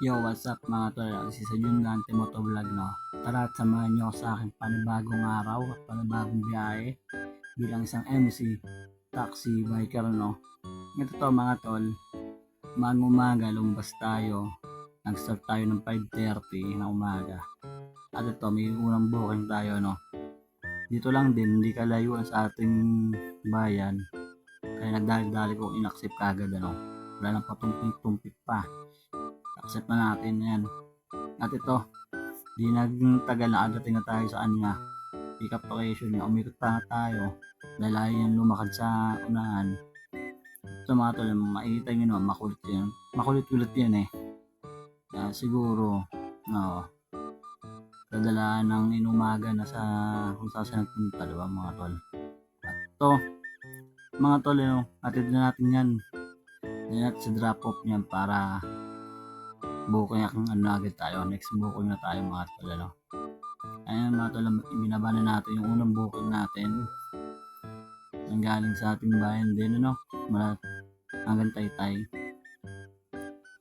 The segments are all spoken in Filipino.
Yo, what's up mga tol? This is Jun Dante Motovlog, no? Tara at samahan nyo ako sa aking panibagong araw at panibagong biyahe bilang isang MC, taxi, biker, no? Ito to mga tol, umaga lumbas tayo. Nag-start tayo ng 5:30 na umaga. At ito, may unang booking tayo, no? Dito lang din, hindi kalayuan sa ating bayan. Kaya nagdali-dali ko in-accept kagad, ano? Wala nang patumpik-tumpik pa. Accept na natin yan. At ito, di nagtagal na adating na tayo sa kanya. Pick up location niya. Umikot pa nga tayo. Dahil ayaw yan lumakad sa unahan. Ito mga tol, makikita nyo naman, makulit yan. Makulit-kulit yan eh. Siguro, no, kadalaan ng inumaga na sa kung saan nagpunta, diba mga tol? At ito, mga tol, atid na natin yan. Yan natin sa drop off niyan para booking agad tayo. Next booking na tayo mga tol, ano. Ayan mga tol, binaba na natin yung unang booking natin. Ang galing sa ating bayan din, ano, hanggang Taytay.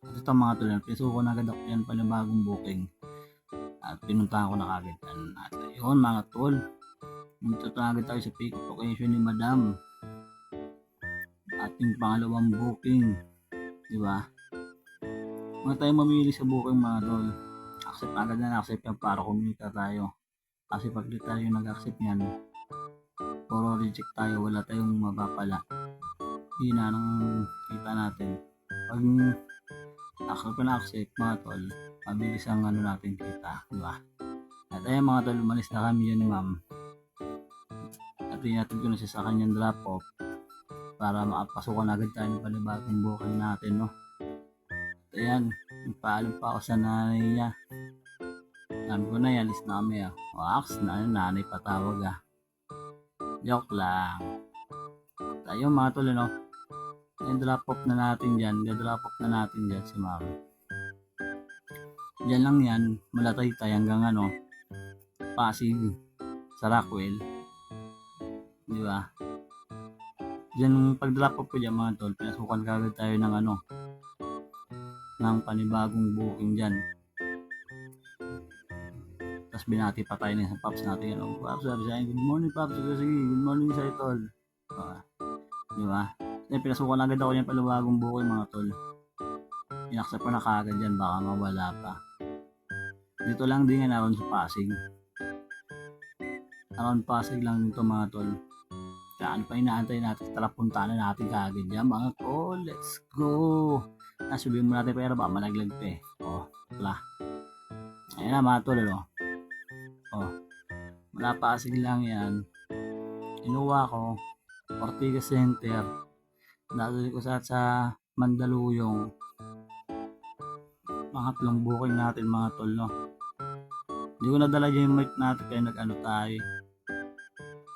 At ito mga tol, pisuko na agad ako yan pala bagong booking. At pinuntahan ko na kagad yan. At yun mga tol, dito na agad tayo sa pick up location ni Madam. Ating pangalawang booking, diba? Mga tayo mamili sa booking mga tol. Accept agad na accept yan para kumita tayo. Kasi pag di tayo nag-accept yan, puro reject tayo, wala tayong mapapala. Yun na nang kita natin. Pag accept na accept mga tol, mabilis ang ano natin kita, diba? At ayun mga tol, umalis na kami yan ni ma'am. At inatid ko na siya sa kanyang drop off para makapasukan agad tayo ng panibagong booking natin, no? At ayan, nagpaalam pa ako sa nanay niya. Sabi ko na yan, alis na kami ah. O aks na, nanay patawag ah. Joke lang. At ayun mga tol, no? I-drop off na natin dyan. I-drop off na natin dyan si ma'am. Dyan lang yan, Malataytay hanggang ano, Pasig, sa Rockwell. Diba? Dyan pag-drop off ko dyan mga tol, pinasukan kagad tayo ng ano, ng panibagong booking dyan. Tapos binati pa tayo ng Paps natin. Ano, Paps, sabi sa akin, good morning Paps. Sige, good morning sa tol. Diba? Then pinasukan agad ako yan panibagong booking mga tol. Inaccept pa na kagad yan, baka mawala pa. Dito lang din yan around sa Pasig. Around Pasig lang dito mga tol. Kaya ano pa inaantay natin? Tara punta na natin kagad yan mga tol. Let's go! Sabihin mo natin pero baka malaglag pa eh. O, wala. Ayan na mga tol, ano? O, mula Pasig lang yan. Inuwa ko, Ortigas Center. Dadali ko sa Mandaluyong. Mga tatlong booking natin mga tol, no? Hindi ko nadala yung mic natin kaya nag-ano tayo.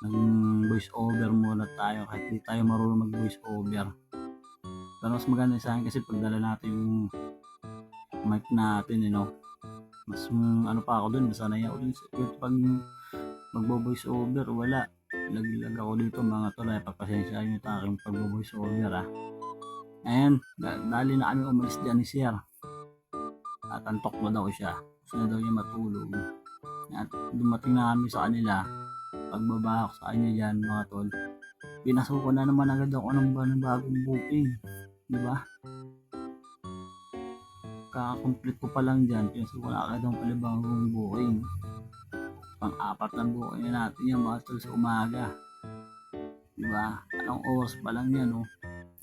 Nag-voice over muna tayo kahit di tayo marunong mag-voice over. Pero mas maganda sa akin kasi pagdala natin yung mic natin, mas ano pa ako dun, nasanay ako dun pag magbo-voice over, wala. Laglag ako dito mga tol, pagpasensya nyo sa aking pagbo-voice over ah. Ayan, dali na kami umalis dyan ni Sir. At antok mo daw siya. Gusto na daw niya matulog. At dumating na kami sa kanila. Pagbaba ako sa kanya dyan mga tol, pinasuko na naman agad ako ng bagong booking. Diba? Kaka-complete ko pa lang dyan, pinasuko na agad ang panibagong booking. Pang-apat na booking na natin yan mga tol sa umaga. Diba? Anong oras pa lang yan, no?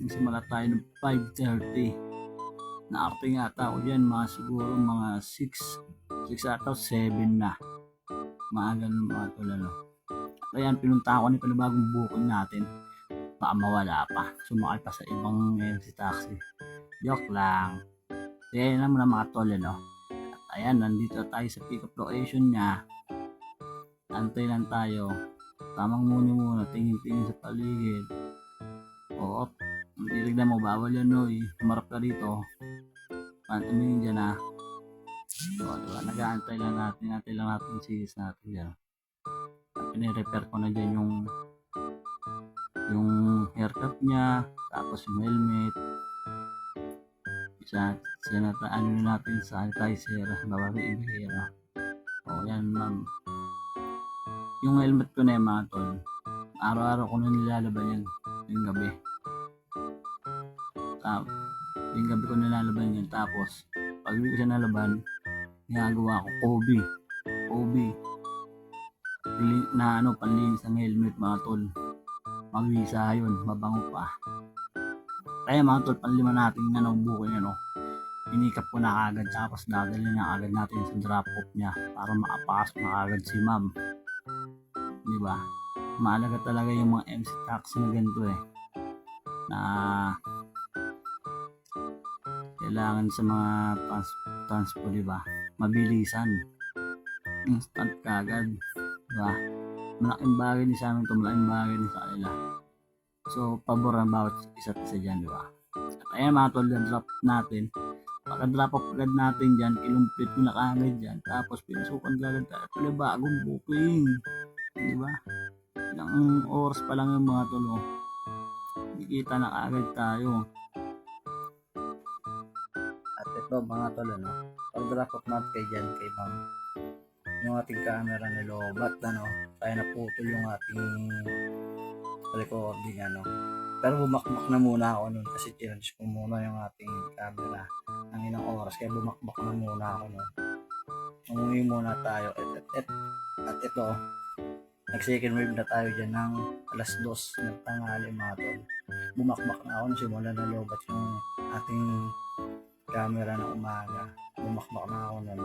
Nagsimula tayo ng 5:30. Naarte nga ata ako dyan, siguro mga 6 ata 7 na. Mga ganun mga tol, ano. Ayan, pinunta ko ni panibagong booking natin. Baka mawala pa. Sumakay pa sa ibang MC taxi. Joke lang. Kaya naman na mga tol, no. At ayan, nandito tayo sa pick up location niya. Antay lang tayo. Tamang muna, tingin-tingin sa paligid. Oo, titignan mo, bawal yan, no. Tumarap ka dito. Tumingin dyan, ha. So, diba, nag-aantay lang natin sis natin dyan. Pinirepair ko na dyan yung haircut niya, tapos yung helmet. Ano na natin sanitizer, babawiin bihira. O yan ma'am. Yung helmet ko na yung mga tol, araw-araw ko na nilalaban yan yung gabi. Yung gabi ko nilalaban yan, tapos pag hindi ko siya nalaban, ginagawa ko Kobe na panlinis ng helmet mga tol. Mabisa yun, mabango pa. Kaya mga tol, panlima natin buko niya, inikap ko na agad, tapos dadali na agad natin sa drop off niya para makapasok na agad si ma'am. Di ba? Mahalaga talaga yung mga MC taxi na ganito na kailangan sa mga transpo, di ba? Mabilisan, instant kagad, di ba? Malaking bagay din sa amin ito, malaking bagay din sa kanila. So, pabor ang bawat isa't isa dyan, di ba? At ayan mga tol, drop natin. Pagka-drop off agad natin dyan, kilumpit ko na kagad dyan. Tapos pinasukan agad tayo. Pala bagong booking. Di ba? Ilang oras pa lang yung mga tol. Nakikita na kagad tayo. At ito mga tol, pag-drop off natin kay dyan, kay ma'am, yung ating camera na lobat, tayo naputol yung ating recording, Pero bumakbak na muna ako nun kasi change ko muna yung ating camera ng ilang oras, kaya bumakbak na muna ako nun. Umuwi muna tayo at ito, nag second wave na tayo dyan ng alas 2 ng tanghali mga tol. Bumakbak na ako, simula na lobat yung ating camera ng umaga. Bumakbak na ako nun.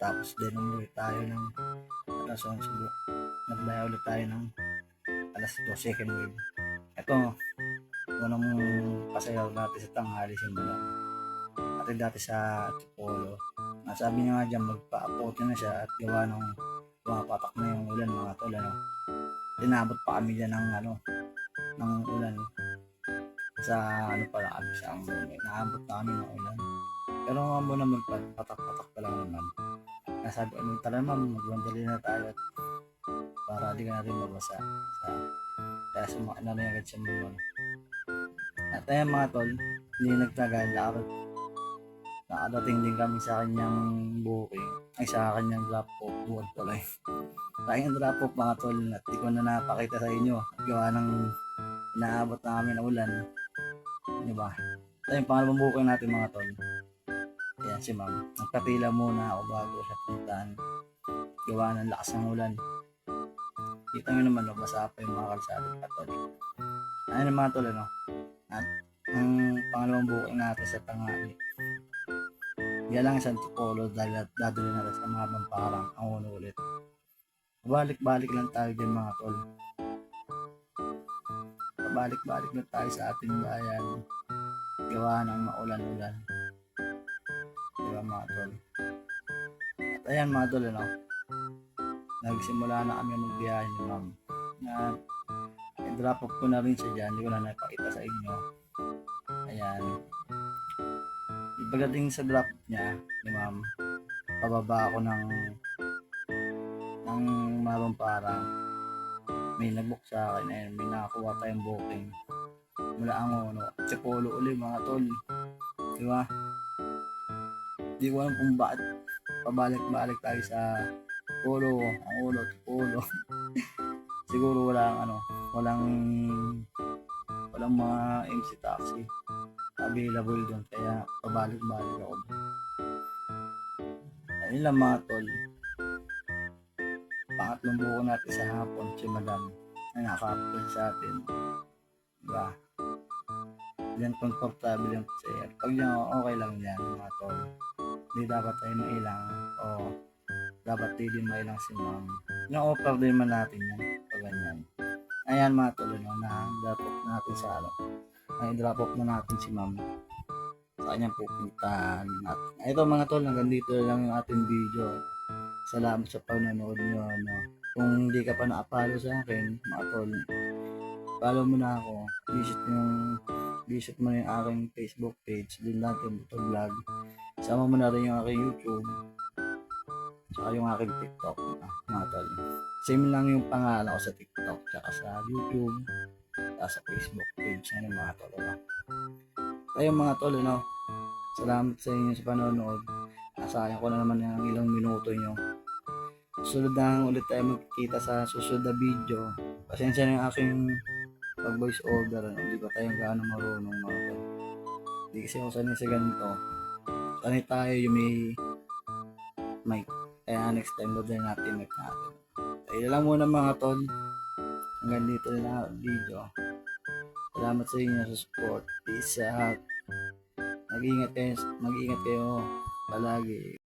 Tapos din umuwi tayo ng alas 11. Nagbaya ulit tayo ng alas 2 second wave. Ito, unang pasayaw natin sa tanghali simula. At dati sa Tipolo. Sabi niya nga dyan, magpa-apote na siya at gawa ng pumapatak na yung ulan mga tol. Tinabot pa kami dyan ng ulan. Sa pala kami sa Ambon. Naabot na kami ng ulan. Pero ang Ambon naman patak-patak pa lang naman. Nasabi ko, tala ma'am, magwandali na tayo para di ka na rin mabasa. Kaya sumakit na rin agad siya mga. At ayan mga tol, hindi nagtagal, nakadating din kami sa kanyang booking, sa kanyang drop off, buwan pala sa kanyang drop off mga tol, at di ko na napakita sa inyo, gawa ng inaabot na kami na ulan, diba? Ito yung pangalawang booking natin mga tol. Ayan si ma'am, nagpapila muna ako bago sa puntahan, gawa ng lakas ng ulan. Kita nyo naman, basa pa yung mga kalsada pa tol. Ayun yung mga tol, at ang pangalawang booking natin sa tanghali, yan lang isang Tipolo dahil dadali natin sa mga Bamparang ang uno ulit. Balik-balik lang tayo din mga tol. Balik-balik na tayo sa ating bayan, gawa ng maulan-ulan, diba mga tol? At ayan mga tol, nagsimula na kami magbiyahe ni ma'am. Drop off ko na rin siya dyan, hindi ko na napakita sa inyo. Ayan, pagdating sa drop niya ni ma'am, pababa ako ng Bamparang, may nag-book sa akin, ayun, may nakakuha tayong booking mula ang Tipolo uli mga tol, diba? Di ko alam kung bakit pabalik-balik tayo sa Tipolo, Tipolo. Siguro walang mga MC taxi available doon, kaya pabalik-balik ako. Ayun lang mga tol, pangatlong buko natin sa hapon, si madam na nakapil sa atin, diba? Yan, comfortable yung sa'yo. Pag yan, okay lang yan mga tol, di dapat tayo mailang o dapat di mailang si ma'am. Yung offer din man natin yan pag ganyan. Ayan mga tol, na drop off natin sa ay drop off na natin si ma'am sa kanyang pupuntahan natin. Ito mga tol, hanggang dito lang yung ating video. Salamat sa panonood nyo. Kung hindi ka pa na-follow sa akin mga tol, follow mo na ako. Visit mo na yung aking Facebook page, din natin ito vlog. Sama mo na rin yung aking YouTube saka yung aking TikTok mga tol. Same lang yung pangalan ko sa TikTok saka sa YouTube saka sa Facebook page na mga tol. Kaya mga tol, Salamat sa inyo sa panonood. Nasayang ko na naman yung ilang minuto nyo. Susunod na ulit tayo magkikita sa susunod na video. Pasensya na yung aking pag voice over. Hindi pa tayo gaano marunong mga tol. Hindi kasi ako sanay sa ganito. Sanay tayo yung may mic. Kaya next time load na natin mic natin. Ayun lang muna mga tol. Hanggang dito na video. Salamat sa inyo sa support. Peace out. Mag-ingat kayo palagi.